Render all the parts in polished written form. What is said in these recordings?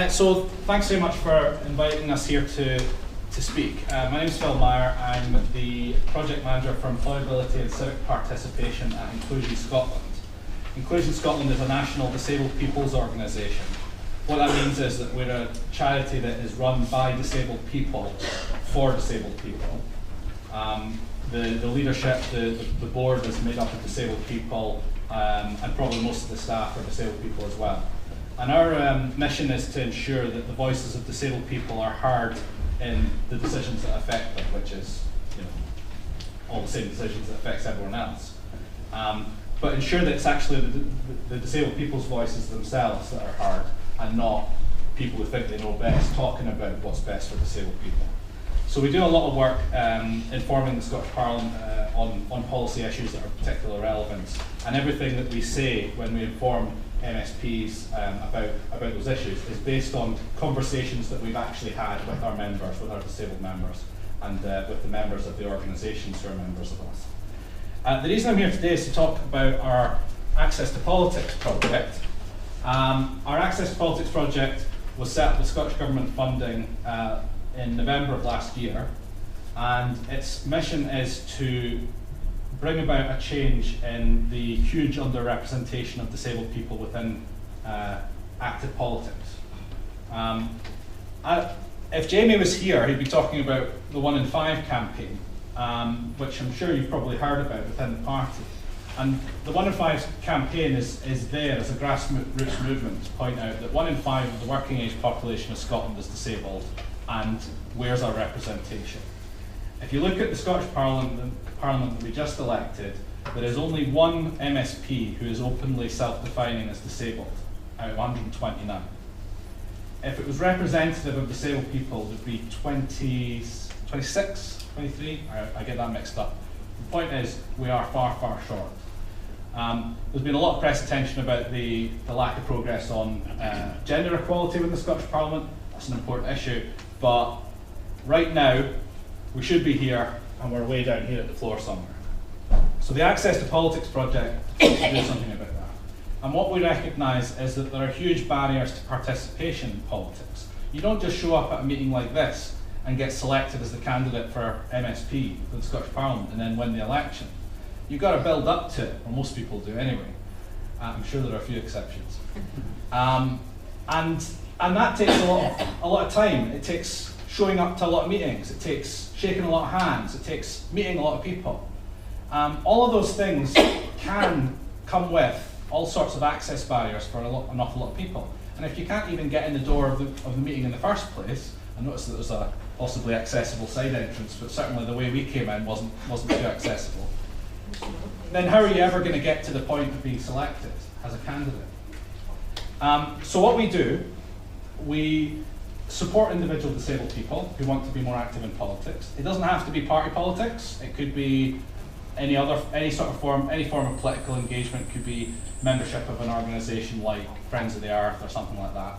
So thanks very much for inviting us here to speak. My name is Phil Meyer. I'm the project manager for employability and civic participation at Inclusion Scotland. Inclusion Scotland is a national disabled people's organisation. What that means is that we're a charity that is run by disabled people for disabled people. The leadership, the board is made up of disabled people, and probably most of the staff are disabled people as well. And our mission is to ensure that the voices of disabled people are heard in the decisions that affect them, which is, all the same decisions that affects everyone else. But ensure that it's actually the disabled people's voices themselves that are heard, and not people who think they know best talking about what's best for disabled people. So we do a lot of work informing the Scottish Parliament on policy issues that are particularly relevant, and everything that we say when we inform MSPs about those issues is based on conversations that we've actually had with our members, with our disabled members, and with the members of the organisations who are members of us. The reason I'm here today is to talk about our Access to Politics project. Our Access to Politics project was set up with Scottish Government funding in November of last year, and its mission is to bring about a change in the huge underrepresentation of disabled people within active politics. If Jamie was here, he'd be talking about the 1 in 5 campaign, which I'm sure you've probably heard about within the party. And the 1 in 5 campaign is there as a grassroots movement to point out that 1 in 5 of the working age population of Scotland is disabled, and where's our representation? If you look at the Scottish Parliament that we just elected, there is only one MSP who is openly self-defining as disabled out of 129. If it was representative of disabled people, it would be 26, 23, I get that mixed up. The point is, we are far, far short. There's been a lot of press attention about the lack of progress on gender equality within the Scottish Parliament. That's an important issue, but right now, we should be here, and we're way down here at the floor somewhere. So the Access to Politics project is to do something about that. And what we recognise is that there are huge barriers to participation in politics. You don't just show up at a meeting like this and get selected as the candidate for MSP for the Scottish Parliament and then win the election. You've got to build up to it, or most people do anyway. I'm sure there are a few exceptions. And that takes a lot of time. It takes showing up to a lot of meetings, it takes shaking a lot of hands, it takes meeting a lot of people. All of those things can come with all sorts of access barriers for an awful lot of people. And if you can't even get in the door of the meeting in the first place, I noticed that there's a possibly accessible side entrance, but certainly the way we came in wasn't too accessible, then how are you ever going to get to the point of being selected as a candidate? So what we do, we support individual disabled people who want to be more active in politics. It doesn't have to be party politics. It could be any form of political engagement. It could be membership of an organisation like Friends of the Earth or something like that.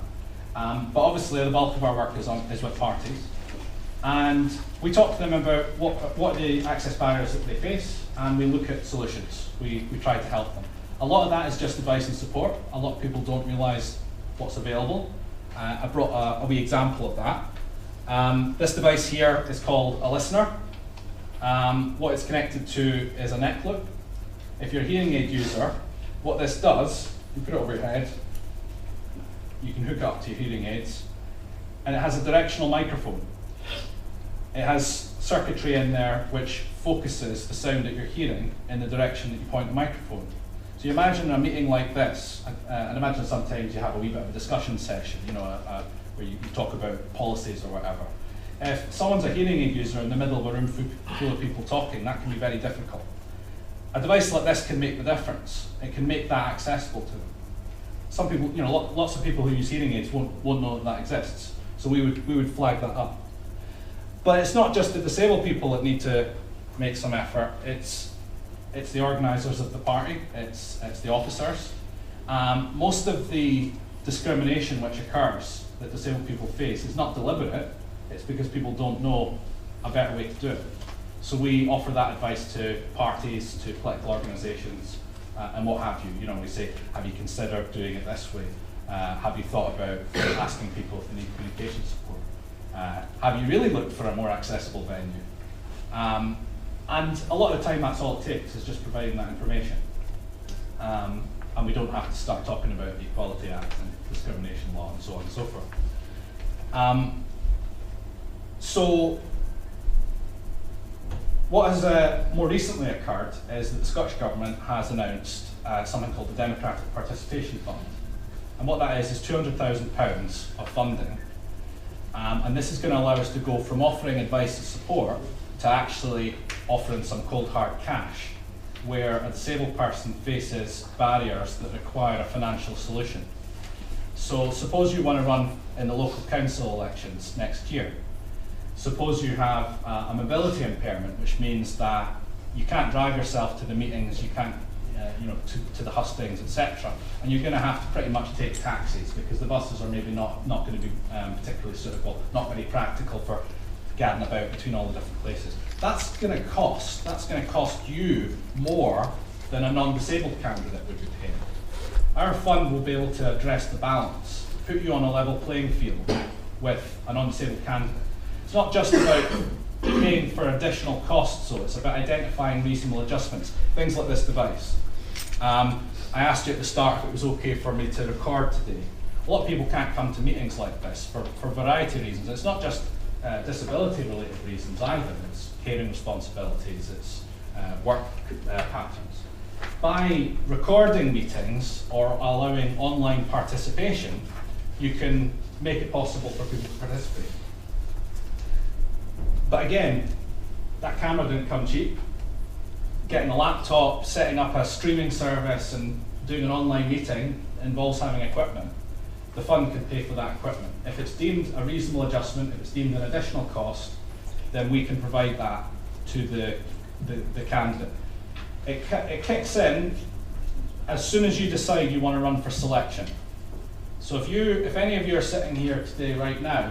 But obviously, the bulk of our work is with parties, and we talk to them about what are the access barriers that they face, and we look at solutions. We try to help them. A lot of that is just advice and support. A lot of people don't realise what's available. I brought a wee example of that. This device here is called a listener. What it's connected to is a neck loop. If you're a hearing aid user, what this does, you put it over your head, you can hook up to your hearing aids, and it has a directional microphone. It has circuitry in there which focuses the sound that you're hearing in the direction that you point the microphone. So you imagine a meeting like this, and imagine sometimes you have a wee bit of a discussion session, where you talk about policies or whatever. If someone's a hearing aid user in the middle of a room full of people talking, that can be very difficult. A device like this can make the difference. It can make that accessible to them. Some people, lots of people who use hearing aids won't know that exists. So we would flag that up. But it's not just the disabled people that need to make some effort. It's the organisers of the party, it's the officers. Most of the discrimination which occurs that disabled people face is not deliberate, it's because people don't know a better way to do it. So we offer that advice to parties, to political organisations, and what have you. We say, have you considered doing it this way? Have you thought about asking people if they need communication support? Have you really looked for a more accessible venue? And a lot of the time that's all it takes, is just providing that information. And we don't have to start talking about the Equality Act and discrimination law and so on and so forth. So what has more recently occurred is that the Scottish Government has announced something called the Democratic Participation Fund. And what that is £200,000 of funding. And this is going to allow us to go from offering advice and support to actually offering some cold hard cash, where a disabled person faces barriers that require a financial solution. So suppose you want to run in the local council elections next year. Suppose you have a mobility impairment, which means that you can't drive yourself to the meetings, you can't, to the hustings, etc. And you're going to have to pretty much take taxis because the buses are maybe not going to be particularly suitable, not very practical for gadding about between all the different places. That's going to cost you more than a non-disabled candidate would be paying. Our fund will be able to address the balance, put you on a level playing field with a non-disabled candidate. It's not just about paying for additional costs, so it's about identifying reasonable adjustments, things like this device. I asked you at the start if it was okay for me to record today. A lot of people can't come to meetings like this for a variety of reasons. It's not just disability-related reasons either. It's caring responsibilities, it's work patterns. By recording meetings or allowing online participation, you can make it possible for people to participate. But again, that camera didn't come cheap. Getting a laptop, setting up a streaming service and doing an online meeting involves having equipment. The fund can pay for that equipment. If it's deemed a reasonable adjustment, if it's deemed an additional cost, then we can provide that to the candidate. It kicks in as soon as you decide you want to run for selection. So if any of you are sitting here today right now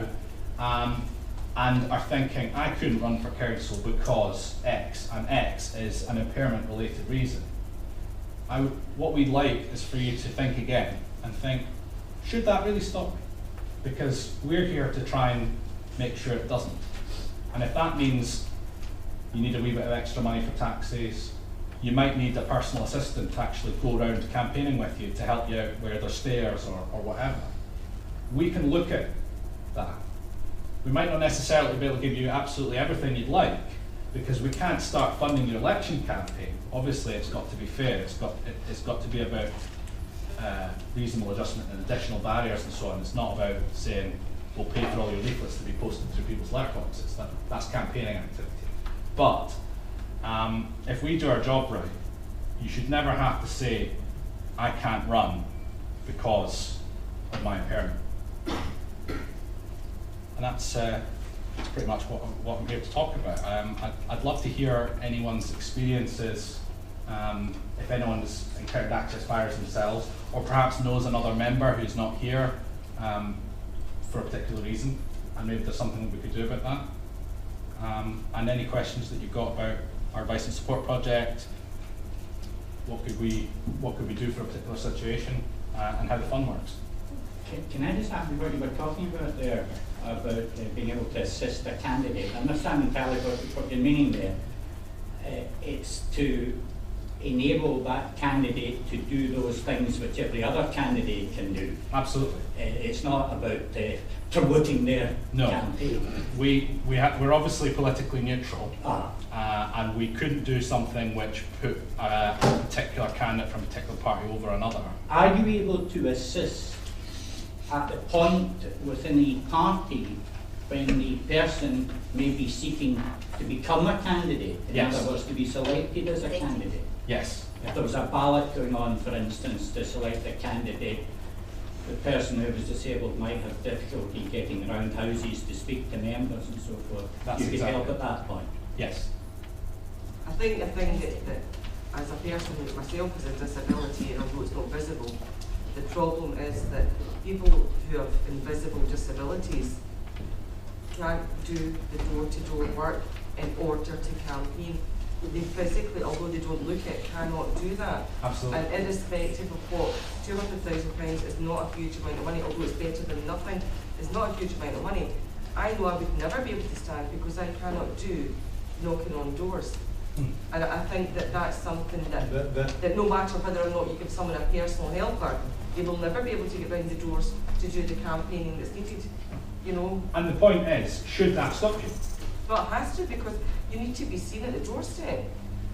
and are thinking, I couldn't run for council because X, and X is an impairment related reason, what we'd like is for you to think again and think, should that really stop me? Because we're here to try and make sure it doesn't. And if that means you need a wee bit of extra money for taxis, you might need a personal assistant to actually go around campaigning with you to help you out where there's stairs or whatever. We can look at that. We might not necessarily be able to give you absolutely everything you'd like, because we can't start funding your election campaign. Obviously, it's got to be fair. It's got to be about reasonable adjustment and additional barriers and so on. It's not about saying we'll pay for all your leaflets to be posted through people's letterboxes. That's campaigning activity. But if we do our job right, you should never have to say, I can't run because of my impairment. And that's pretty much what I'm here to talk about. I'd love to hear anyone's experiences, if anyone has encountered access barriers themselves, or perhaps knows another member who's not here for a particular reason, and maybe there's something that we could do about that. And any questions that you've got about our advice and support project, what could we do for a particular situation, and how the fund works. Can I just ask you what you were talking about there, about being able to assist a candidate? I understand entirely what you're meaning there. It's to enable that candidate to do those things which every other candidate can do. Absolutely. It's not about promoting their campaign. We're obviously politically neutral, and we couldn't do something which put a particular candidate from a particular party over another. Are you able to assist at the point within the party when the person may be seeking to become a candidate, in other words, to be selected as a candidate? Yes. If there was a ballot going on, for instance, to select a candidate, the person who was disabled might have difficulty getting around houses to speak to members and so forth. You could help at that point. Yes. I think that as a person who myself has a disability, and although it's not visible, the problem is that people who have invisible disabilities can't do the door-to-door work in order to campaign. they physically, although they don't look it, cannot do that. Absolutely. And irrespective of what, £200,000 is not a huge amount of money, although it's better than nothing, it's not a huge amount of money. I know I would never be able to stand because I cannot do knocking on doors. And I think that that's something that no matter whether or not you give someone a personal helper, they will never be able to get round the doors to do the campaigning that's needed, you know. And the point is, should that stop you? But it has to, because you need to be seen at the doorstep.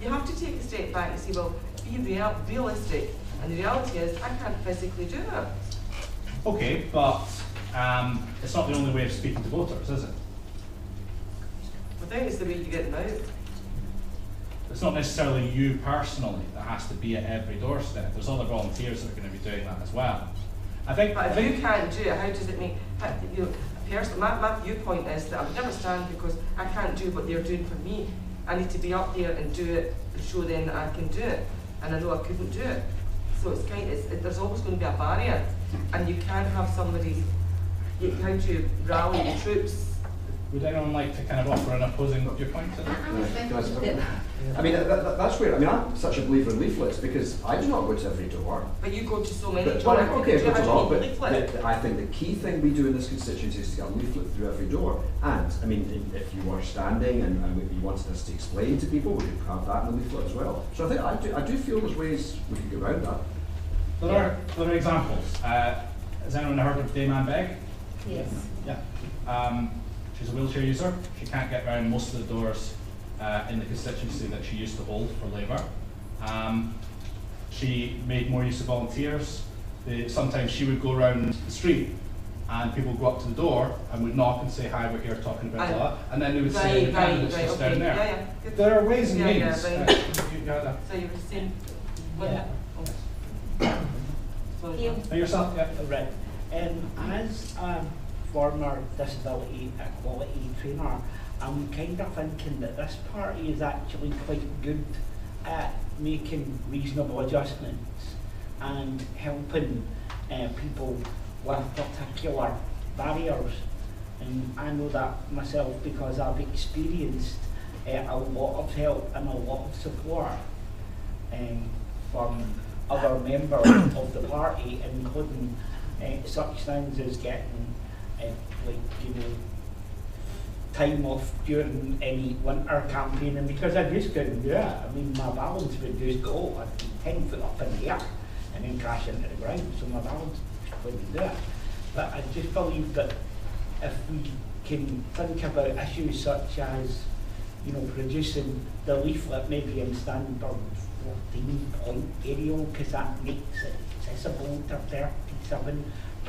You have to take a step back and say, well, be realistic. And the reality is, I can't physically do it. Okay, but it's not the only way of speaking to voters, is it? I think it's the way you get them out. It's not necessarily you personally that has to be at every doorstep. There's other volunteers that are going to be doing that as well. But if you can't do it, how does it make, you know, my viewpoint is that I would never stand because I can't do what they're doing for me. I need to be up there and do it and show them that I can do it. And I know I couldn't do it. So it's there's always going to be a barrier. And you can't have somebody, how do you rally the troops? Would anyone like to kind of offer an opposing viewpoint to that? I mean, that's weird. I mean, I'm such a believer in leaflets because I do not go to every door. But you go to so many doors. Okay, I go to a lot, but I think the key thing we do in this constituency is to get a leaflet through every door. And, I mean, if you were standing and you wanted us to explain to people, we could have that in the leaflet as well. So I think I do feel there's ways we could get around that. There are examples. Has anyone heard of Dame Anne Begg? Yes. Yeah. She's a wheelchair user. She can't get around most of the doors in the constituency that she used to hold for Labour. She made more use of volunteers. Sometimes she would go around the street and people would go up to the door and would knock and say, hi, we're here talking about that. And then they would say, the candidate's just down there. Yeah. There are ways and means. So you were saying, And yourself, yeah. Right. As a former disability equality trainer, I'm kind of thinking that this party is actually quite good at making reasonable adjustments and helping people with particular barriers. And I know that myself because I've experienced a lot of help and a lot of support from other members of the party, including such things as getting time off during any winter campaigning, because I just couldn't do it. I mean, my balance would just go, I'd be 10 foot up in the air and then crash into the ground, so my balance wouldn't do it. But I just believe that if we can think about issues such as, producing the leaflet maybe in standard 14-point Arial, because that makes it accessible to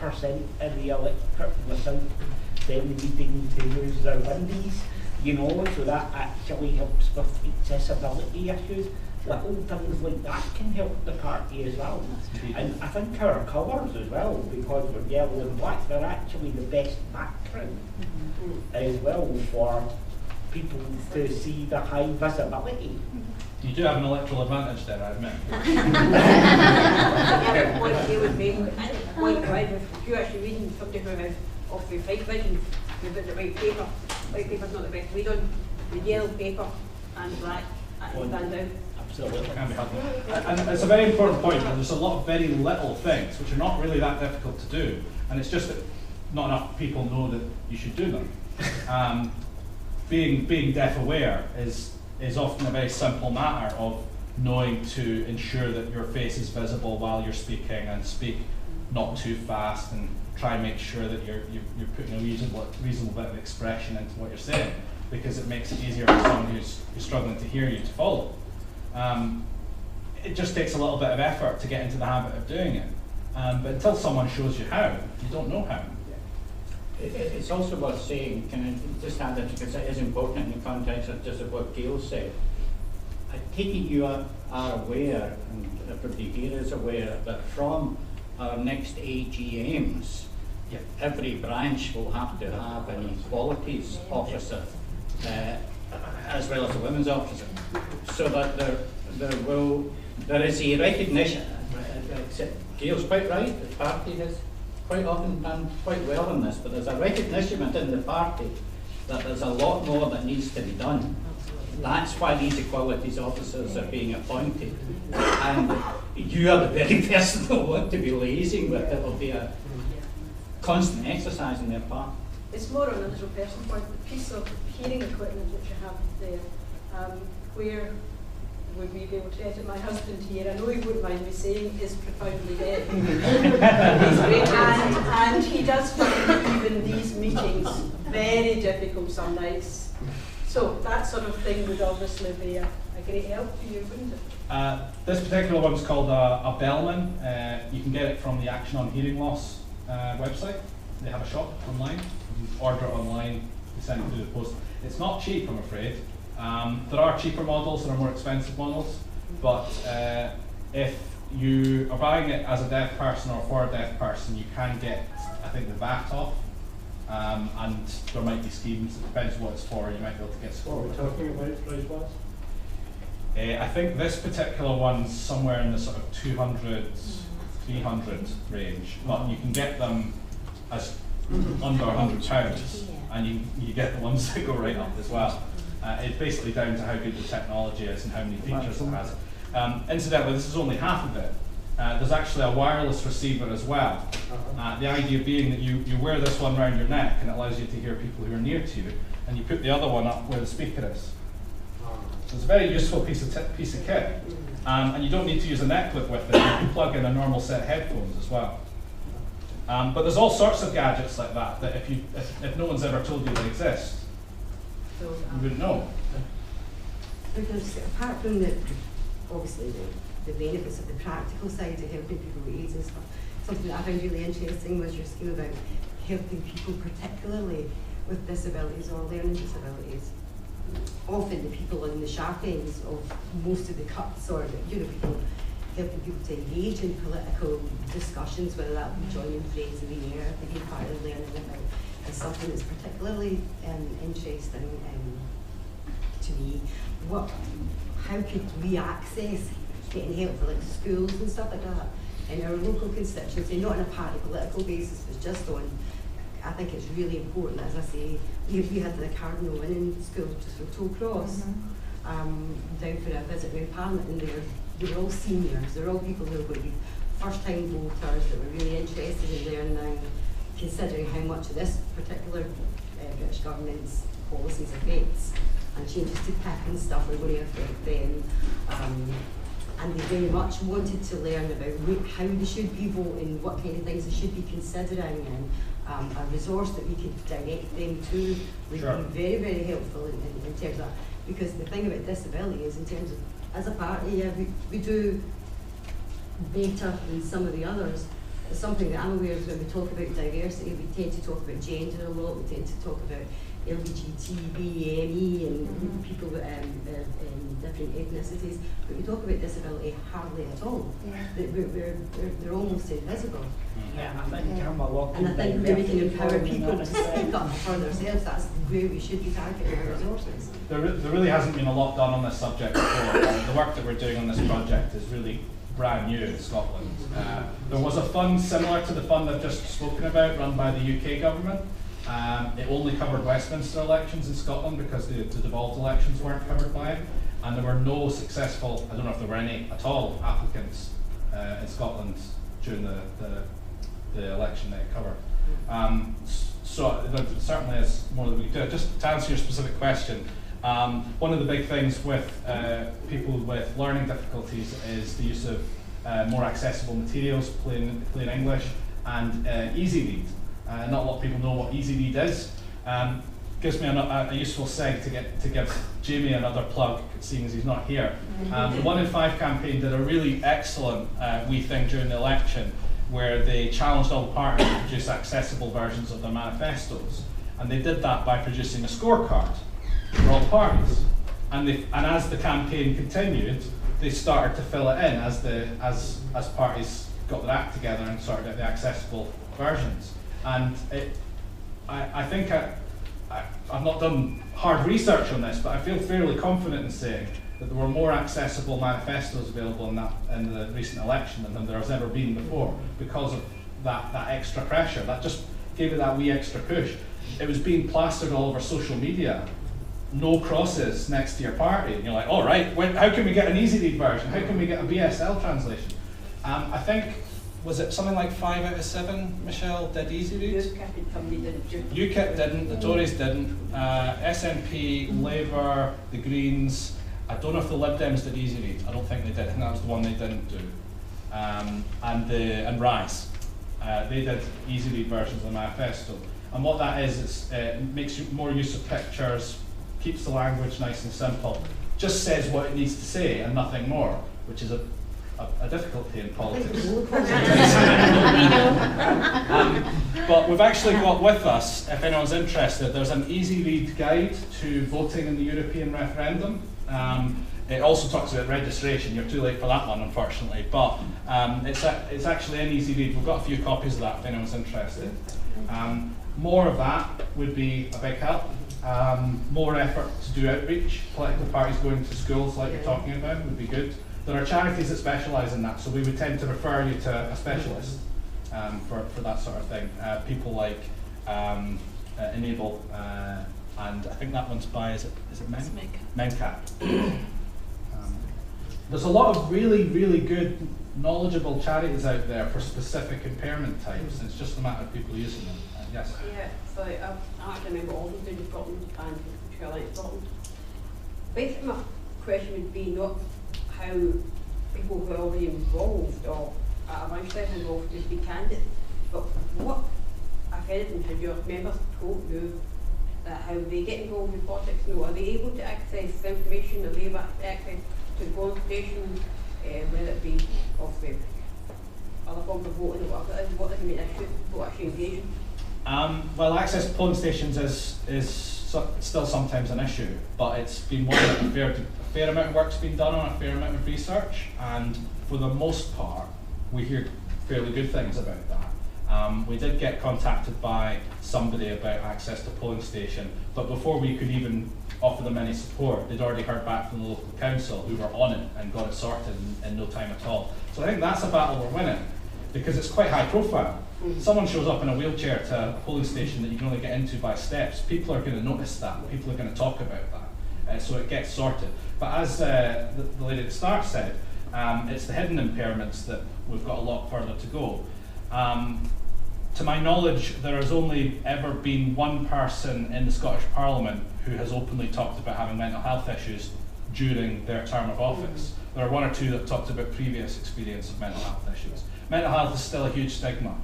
37% of the electorate without them needing to use their windies, so that actually helps with accessibility issues. Little things like that can help the party as well. And I think our colours as well, because we're yellow and black, they're actually the best background as well for people to see the high visibility. You do have an electoral advantage there, I admit. Yeah, point they would make, point right, if you're actually reading something from off the right vision, you've got the right paper. White paper's not the best read on. The yellow paper and black actually stand out. Absolutely. Can be helpful. And it's a very important point, and there's a lot of very little things which are not really that difficult to do, and it's just that not enough people know that you should do them. Being deaf aware is often a very simple matter of knowing to ensure that your face is visible while you're speaking, and speak not too fast, and try and make sure that you're putting a reasonable bit of expression into what you're saying, because it makes it easier for someone who's struggling to hear you to follow. It just takes a little bit of effort to get into the habit of doing it, but until someone shows you how, you don't know how. It's also worth saying, can I just add that, because it is important in the context of just of what Gail said. I take it you are aware, and everybody here is aware, that from our next AGMs, every branch will have to have an equalities officer, as well as a women's officer, so that there is a recognition. Gail's quite right, the party has quite often done quite well in this, but there's a recognition within the party that there's a lot more that needs to be done. that's why these equalities officers are being appointed. And you are the very person they'll want to be liaising with. It'll be a constant exercise on their part. It's more on a little personal point, the piece of hearing equipment which you have there, where would we be able to edit my husband here? I know he wouldn't mind me saying is profoundly deaf. and he does find even these meetings very difficult some nights. So that sort of thing would obviously be a great help to you, wouldn't it? This particular one's called a Bellman. You can get it from the Action on Hearing Loss website. They have a shop online. You can order it online, you send it through the post. It's not cheap, I'm afraid. There are cheaper models, there are more expensive models, but if you are buying it as a deaf person or for a deaf person, you can get, I think, the VAT off, and there might be schemes, it depends what it's for, you might be able to get support. What are we talking about price-wise? I think this particular one's somewhere in the sort of 200, 300 range, but you can get them as under £100, and you get the ones that go right up as well. It's basically down to how good the technology is and how many features it has. Incidentally, this is only half of it. There's actually a wireless receiver as well. The idea being that you wear this one around your neck and it allows you to hear people who are near to you, and you put the other one up where the speaker is. So it's a very useful piece of kit. And you don't need to use a neck clip with it. You can plug in a normal set of headphones as well. But there's all sorts of gadgets like that that if no one's ever told you they exist, you wouldn't know. Because apart from obviously the benefits of the practical side of helping people with AIDS and stuff, something that I found really interesting was your scheme about helping people particularly with disabilities or learning disabilities. Often the people on the sharp ends of most of the cuts, or people helping people to engage in political discussions, whether that be joining Friends of the Year, being part of learning about, is something that's particularly interesting to me. How could we access getting help for like schools and stuff like that in our local constituency, not on a party political basis, but just on, I think it's really important, as I say, we had the Cardinal in school just for Tollcross, down for a visit with Parliament, and they were all seniors, they're all people who are going to be first-time voters that were really interested in learning, considering how much of this particular British government's policies affects, and changes to PIP and stuff are going to affect them. And they very much wanted to learn about how they should be voting, what kind of things they should be considering, and a resource that we could direct them to would be very, very helpful in terms of that. Because the thing about disability is, in terms of, as a party, yeah, we do better than some of the others. It's something that I'm aware of when we talk about diversity. We tend to talk about gender a lot, we tend to talk about LGBTB, and people with different ethnicities, but we talk about disability hardly at all. They're almost invisible. Yeah, I think I'm a lot. And I think where we can empower people to speak up for themselves, that's where we should be targeting our resources. There really hasn't been a lot done on this subject before. The work that we're doing on this project is really brand new in Scotland. There was a fund similar to the fund I've just spoken about, run by the UK government. It only covered Westminster elections in Scotland because the devolved elections weren't covered by it, and there were no successful, I don't know if there were any at all, applicants in Scotland during the election that it covered. So there certainly is more that we can do. Just to answer your specific question, one of the big things with people with learning difficulties is the use of more accessible materials, plain English, and easy read. Not a lot of people know what easy read is. Gives me a useful seg to give Jamie another plug, seeing as he's not here. The 1 in 5 campaign did a really excellent wee thing during the election, where they challenged all the parties to produce accessible versions of their manifestos, and they did that by producing a scorecard for all parties. And as the campaign continued, they started to fill it in as parties got their act together and sorted out the accessible versions. And I think I've not done hard research on this, but I feel fairly confident in saying that there were more accessible manifestos available in the recent election than there has ever been before, because of that extra pressure. That just gave it that wee extra push. It was being plastered all over social media no crosses next to your party, and you're like, all right, how can we get an easy read version? How can we get a BSL translation? I think, was it something like 5 out of 7, Michelle, did easy read? UKIP didn't, the Tories didn't, SNP, Labour, the Greens, I don't know if the Lib Dems did easy read, I don't think they did, I think that was the one they didn't do. And Rise, they did easy read versions of the manifesto. And what that is it makes more use of pictures, keeps the language nice and simple, just says what it needs to say and nothing more, which is a difficulty in politics. But we've actually got with us, if anyone's interested, there's an easy read guide to voting in the European referendum. It also talks about registration. You're too late for that one, unfortunately, but it's actually an easy read. We've got a few copies of that if anyone's interested. More of that would be a big help. More effort to do outreach, political parties going to schools like you're talking about would be good. There are charities that specialise in that, so we would tend to refer you to a specialist for that sort of thing. People like Enable, and I think that one's by, is it MenCap. There's a lot of really, really good, knowledgeable charities out there for specific impairment types. It's just a matter of people using them. Yes? Yeah, so I actually remember all of them in Scotland and Carolina, Scotland. Basically, my question would be not how people who are already involved or at a lifestyle involved would be candid, but what, if anything, have your members told you that how they get involved in politics? You know, are they able to access information? Are they able to access to the polling station, whether it be of other forms of voting or whatever it is, what they can make what actually engage in? Well, access to polling stations is still sometimes an issue, but it's been one that a fair amount of work's been done on, a fair amount of research, and for the most part, we hear fairly good things about that. We did get contacted by somebody about access to polling station, but before we could even offer them any support, they'd already heard back from the local council who were on it and got it sorted in no time at all. So I think that's a battle we're winning, because it's quite high profile. Someone shows up in a wheelchair to a polling station that you can only get into by steps, people are going to notice that, people are going to talk about that, so it gets sorted. But as the lady at the start said, it's the hidden impairments that we've got a lot further to go. To my knowledge, there has only ever been one person in the Scottish Parliament who has openly talked about having mental health issues during their term of office. There are one or two that talked about previous experience of mental health issues. Mental health is still a huge stigma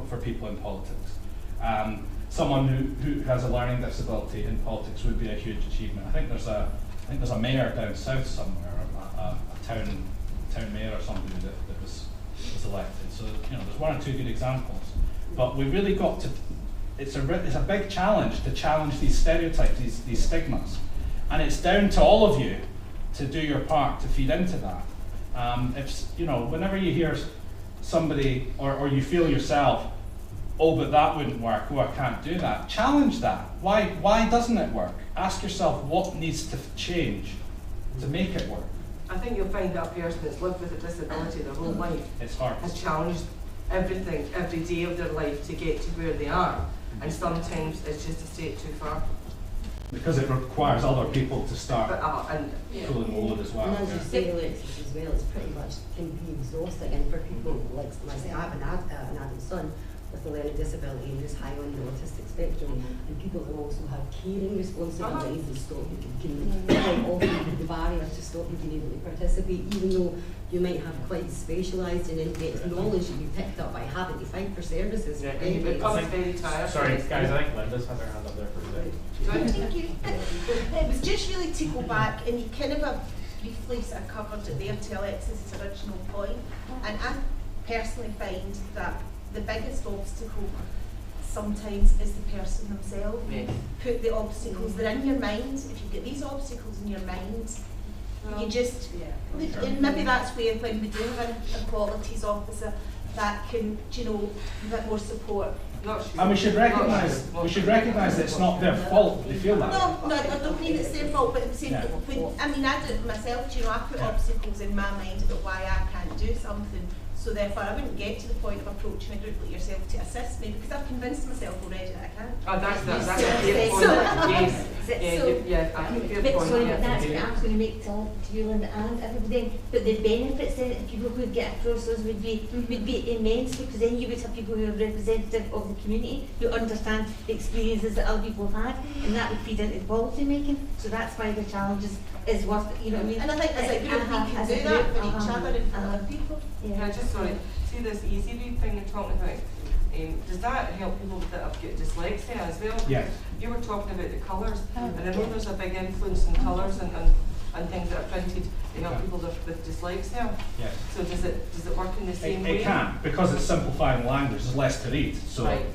for people in politics. Someone who has a learning disability in politics would be a huge achievement. I think there's a mayor down south somewhere, a town mayor or somebody that was elected. So there's one or two good examples. But we really got to. It's a big challenge to challenge these stereotypes, these stigmas, and it's down to all of you to do your part to feed into that. Whenever you hear somebody or you feel yourself, oh, but that wouldn't work, oh, I can't do that, challenge that. Why doesn't it work? Ask yourself what needs to change to make it work. I think you'll find that person that's lived with a disability their whole life has challenged everything every day of their life to get to where they are, and sometimes it's just a step too far. Because it requires other people to start pulling the load as well. And as you say, Alexis, as well, it's pretty much can be exhausting, and for people like myself, I have an adult son with a learning disability and who's high on the autistic spectrum, and people who also have caring responsibilities and stop can quite often the barrier to stop you being able to participate, even though you might have quite specialised and in-depth knowledge that you picked up by having to fight for services. Yeah, and you become very tired. Sorry, guys, I think Linda's had her hand up there for a bit. Thank you. It was just really to go back, and you kind of briefly sort of covered it there to Alexis's original point, and I personally find that the biggest obstacle sometimes is the person themselves. Yes. Put the obstacles, they're in your mind. If you get these obstacles in your mind, you just, and maybe that's where when we do have an equalities officer, that can, a bit more support. And we should recognise that it's not their fault they feel that. No, I don't mean it's their fault, but I'm saying, I do it myself, I put obstacles in my mind about why I can't do something. So therefore, I wouldn't get to the point of approaching a group like yourself to assist me, because I've convinced myself already that I can. Oh, that's a So- great point. Yes, so- yeah, I think your But point, sorry, yeah. but that's what I was going to make to you, Linda, and everybody. But the benefits then, if people could get across those, would be immense, because then you would have people who are representative of the community, who understand the experiences that other people have had, and that would feed into policy making. So that's why the challenge is worth it, you know what I mean? And I think as a group, we can do that for each other and for other people. Can I just, sorry, see this easy read thing you're talking about? Does that help people that have got dyslexia as well? Yes. You were talking about the colours, and I know there's a big influence in colours and things that are printed to help people with dyslexia. Yes. So does it work in the same way? It can, because it's simplifying language, there's less to read. So Right.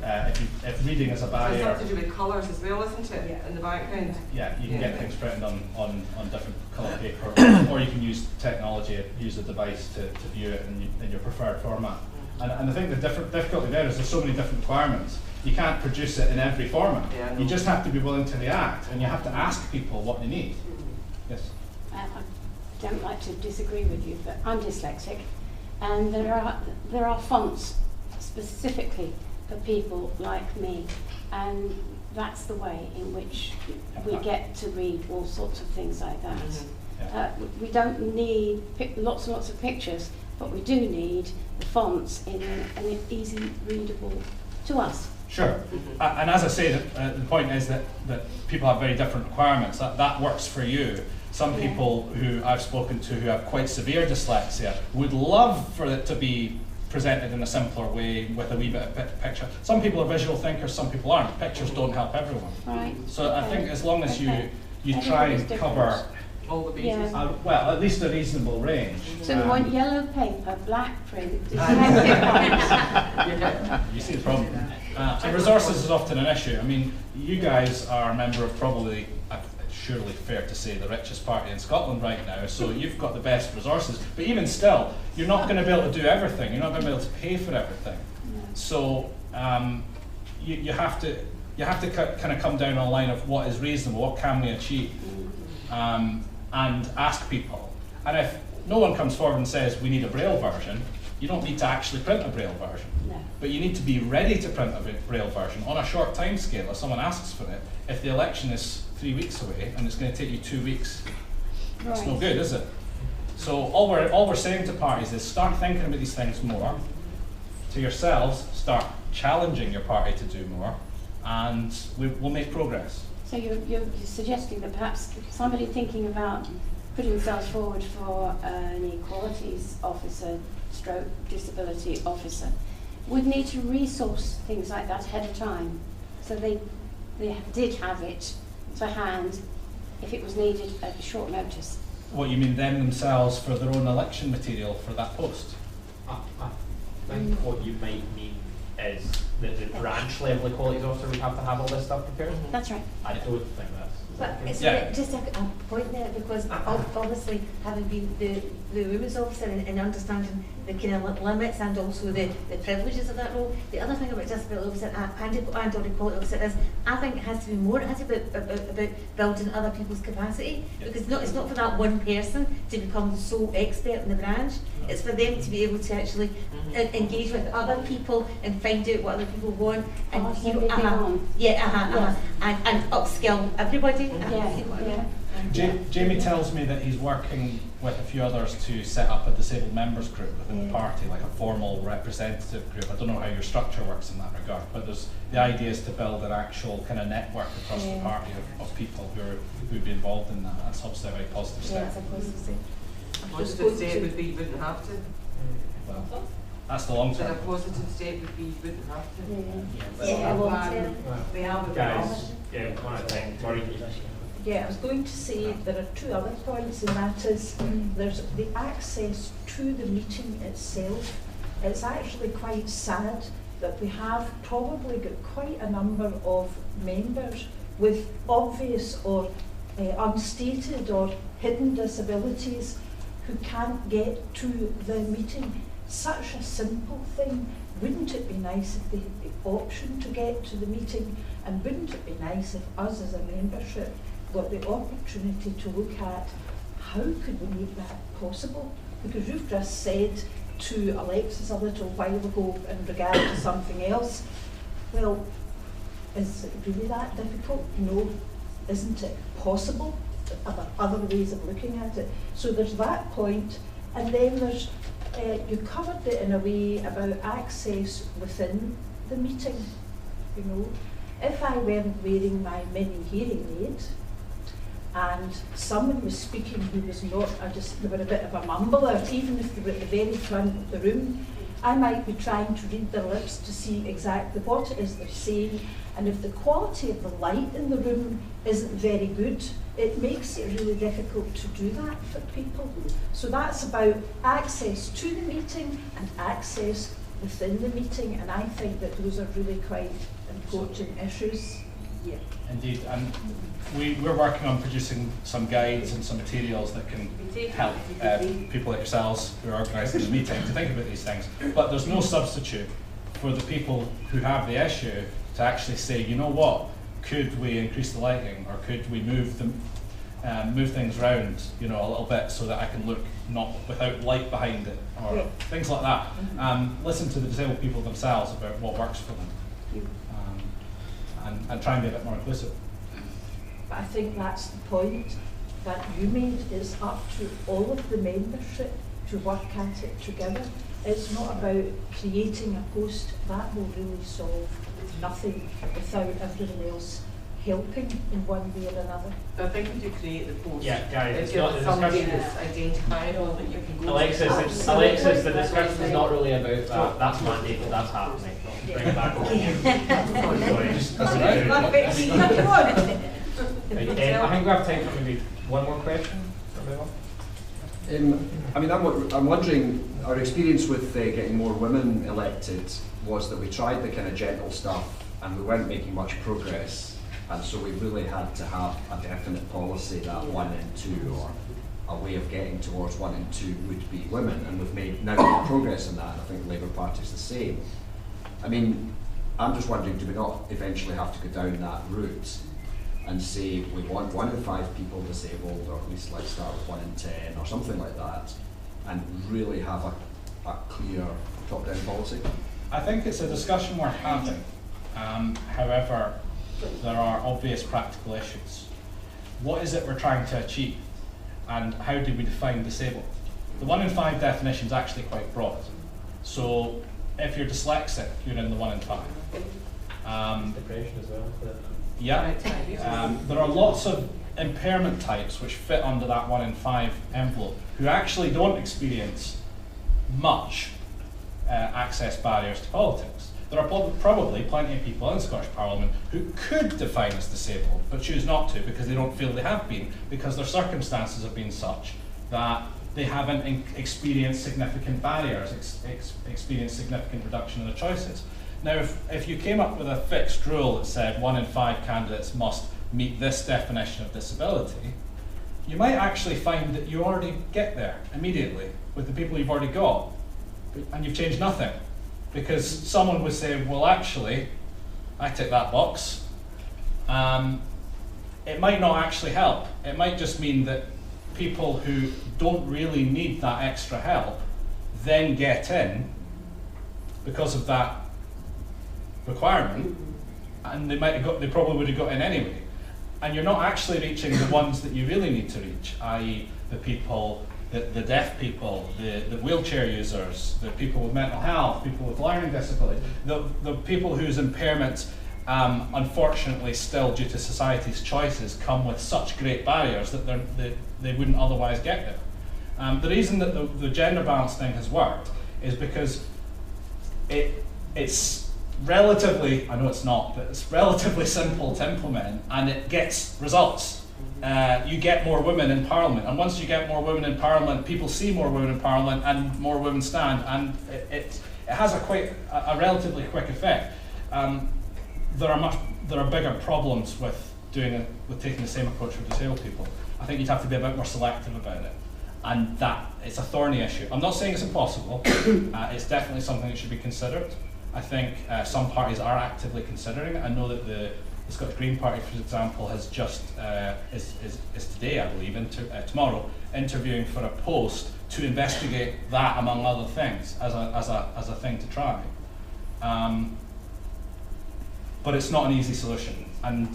if reading is a So it's barrier, got to do with colours as well, isn't it? Yeah. In the background. yeah, you can Yeah. get things printed on different colour paper, or you can use technology, use a device to view it in your preferred format. And I think the difficulty there is there's so many different requirements. You can't produce it in every format. Yeah, I know. You just have to be willing to react, and you have to ask people what they need. Yes. I don't like to disagree with you, but I'm dyslexic, and there are fonts specifically for people like me, and that's the way in which we get to read all sorts of things like that. Yeah. We don't need lots and lots of pictures, but we do need the fonts in an easy readable to us. Sure. And as I say, the point is that people have very different requirements. That works for you. Some Yeah. people who I've spoken to who have quite severe dyslexia would love for it to be presented in a simpler way with a wee bit of picture. Some people are visual thinkers, some people aren't. Pictures don't help everyone. Right. So I think as long as Okay. you try and Everybody's cover, different. All the bases. Yeah. well, at least a reasonable range. So we want yellow paper, black print, Yeah. You see the problem. And resources is often an issue. I mean, you guys are a member of probably, surely fair to say, the richest party in Scotland right now, so you've got the best resources. But even still, you're not going to be able to do everything. You're not going to be able to pay for everything. So you have to kind of come down on a line of what is reasonable, what can we achieve, and ask people. And if no one comes forward and says we need a Braille version, you don't need to actually print a Braille version. No. But you need to be ready to print a Braille version on a short time scale if someone asks for it. If the election is 3 weeks away and it's going to take you 2 weeks, it's no good, is it? So all we're saying to parties is start thinking about these things more. To yourselves, start challenging your party to do more, and we'll make progress. So you're suggesting that perhaps somebody thinking about putting themselves forward for an equalities officer, stroke disability officer, would need to resource things like that ahead of time, so they did have it to hand if it was needed at short notice. What you mean, them themselves for their own election material for that post? I think what you might mean is that the branch level equalities officer would have to have all this stuff prepared. That's right. I don't think that's. But it's Yeah. just a point there, because obviously having been the women's officer and understanding the kind of limits and also the privileges of that role, the other thing about disability officer and or equality officer is I think it has to be more, it has to be about building other people's capacity, because it's not for that one person to become so expert in the branch, it's for them to be able to actually engage with other people and find out what other people want and and upskill everybody. Yeah. Jamie tells me that he's working with a few others to set up a disabled members group within the party, like a formal representative group. I don't know how your structure works in that regard, but the idea is to build an actual kind of network across the party of people who'd be involved in that. That's obviously a very positive step. Yeah, it's a positive thing. Positive step would be you wouldn't have to. Well, that's the long But a term. positive step would be you wouldn't have to. We have Guys, yeah, one at a time. Sorry. Yeah, I was going to say there are two other points, and that is there's the access to the meeting itself. It's actually quite sad that we have probably got quite a number of members with obvious or unstated or hidden disabilities who can't get to the meeting. Such a simple thing. Wouldn't it be nice if they had the option to get to the meeting, and wouldn't it be nice if us as a membership got the opportunity to look at how could we make that possible? Because you've just said to Alexis a little while ago in regard to something else. Well, is it really that difficult? No. Isn't it possible? Are there other ways of looking at it? So there's that point, and then there's, you covered it in a way about access within the meeting, you know. If I weren't wearing my mini hearing aid, and someone was speaking who was not, they were a bit of a mumbler, even if they were at the very front of the room, I might be trying to read their lips to see exactly what it is they're saying, and if the quality of the light in the room isn't very good, it makes it really difficult to do that for people. So that's about access to the meeting and access within the meeting, and I think that those are really quite important issues. Yeah. Indeed, and we're working on producing some guides and some materials that can help people like yourselves who are organising the meeting to think about these things. But there's no substitute for the people who have the issue to actually say, you know what, could we increase the lighting, or could we move things around, you know, a little bit so that I can look not without light behind it, or things like that. Listen to the disabled people themselves about what works for them. And try and be a bit more inclusive. But I think that's the point that you made. Is up to all of the membership to work at it together. It's not about creating a post. That will really solve nothing without everyone else helping in one way or another. I think if you create the post, Yeah, guys, if it's you not have the somebody discussion. that's identifiable that you can go Alexis, to. Alexis, the discussion is not really about that. That's mandated, that's happening. Bring it back I think we have time for maybe one more question. I mean, I'm wondering, our experience with getting more women elected was that we tried the kind of gentle stuff and we weren't making much progress, and so we really had to have a definite policy that 1 in 2, or a way of getting towards 1 in 2 would be women, and we've now made progress in that, and I think the Labour Party is the same. I mean, I'm just wondering, do we not eventually have to go down that route and say we want 1 in 5 people disabled, or at least let's start with 1 in 10 or something like that, and really have a clear top-down policy? I think it's a discussion we're having. However, there are obvious practical issues. What is it we're trying to achieve, and how do we define disabled? The 1 in 5 definition is actually quite broad. So if you're dyslexic, you're in the 1 in 5. Depression as well. Yeah. There are lots of impairment types which fit under that 1 in 5 envelope, who actually don't experience much access barriers to politics. There are probably plenty of people in Scottish Parliament who could define as disabled, but choose not to because they don't feel they have been, because their circumstances have been such that they haven't experienced significant barriers, experienced significant reduction in their choices. Now, if you came up with a fixed rule that said 1 in 5 candidates must meet this definition of disability, you might actually find that you already get there immediately with the people you've already got, and you've changed nothing. Because someone would say, well, actually, I tick that box. It might not actually help. It might just mean that people who don't really need that extra help then get in because of that requirement, and they probably would have got in anyway. And you're not actually reaching the ones that you really need to reach, i.e. the people, the deaf people, the wheelchair users, the people with mental health, people with learning disability, the people whose impairments, unfortunately still due to society's choices, come with such great barriers that they wouldn't otherwise get there. The reason that the gender balance thing has worked is because it's relatively, I know it's not, but it's relatively simple to implement, and it gets results. You get more women in Parliament, and once you get more women in Parliament, people see more women in Parliament, and more women stand, and it has a relatively quick effect. There are bigger problems with taking the same approach for disabled people. I think you'd have to be a bit more selective about it, and that it's a thorny issue. I'm not saying it's impossible. It's definitely something that should be considered. I think some parties are actively considering it. I know that the Scottish Green Party, for example, has just is today, I believe, tomorrow, interviewing for a post to investigate that among other things as a thing to try. But it's not an easy solution, and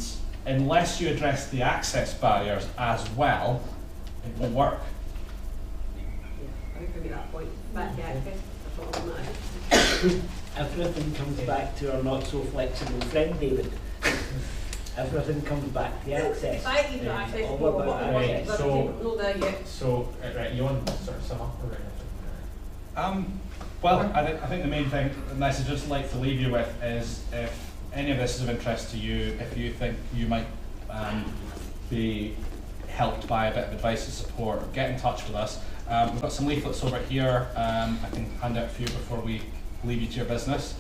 unless you address the access barriers as well, it won't work. I think maybe that point, back to access, I thought on that. Everything comes back to our not so flexible friend, David. Everything comes back to access. If I even access, all what about I want, access. but So- not there yet. So, right, you want to sort of sum up or anything? Well, I think the main thing, the message I'd just like to leave you with is, if any of this is of interest to you, if you think you might be helped by a bit of advice and support, get in touch with us. We've got some leaflets over here. I can hand out a few before we leave you to your business.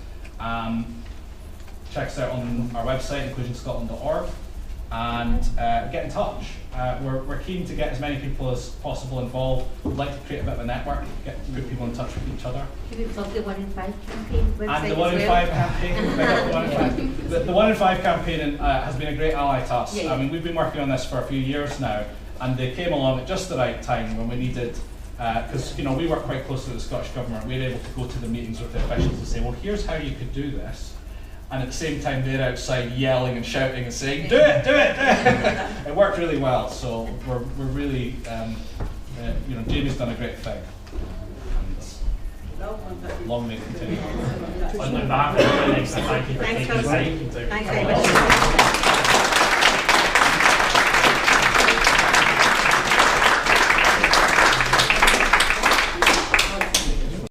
Check us out on our website, inclusionscotland.org, and get in touch. We're keen to get as many people as possible involved. We'd like to create a bit of a network, put people in touch with each other. Could we plug the 1 in 5 campaign website And the 1 in 5 campaign, the 1 in 5 campaign has been a great ally to us. Yeah. I mean, we've been working on this for a few years now, and they came along at just the right time when we needed, because we work quite closely with the Scottish Government. We were able to go to the meetings with the officials and say, well, here's how you could do this. And at the same time, they're outside yelling and shouting and saying, do it, do it, do it. It worked really well, so we're really, Jamie's done a great thing. And long may it continue. On behalf of everybody, thank you for taking the time to Thanks very much.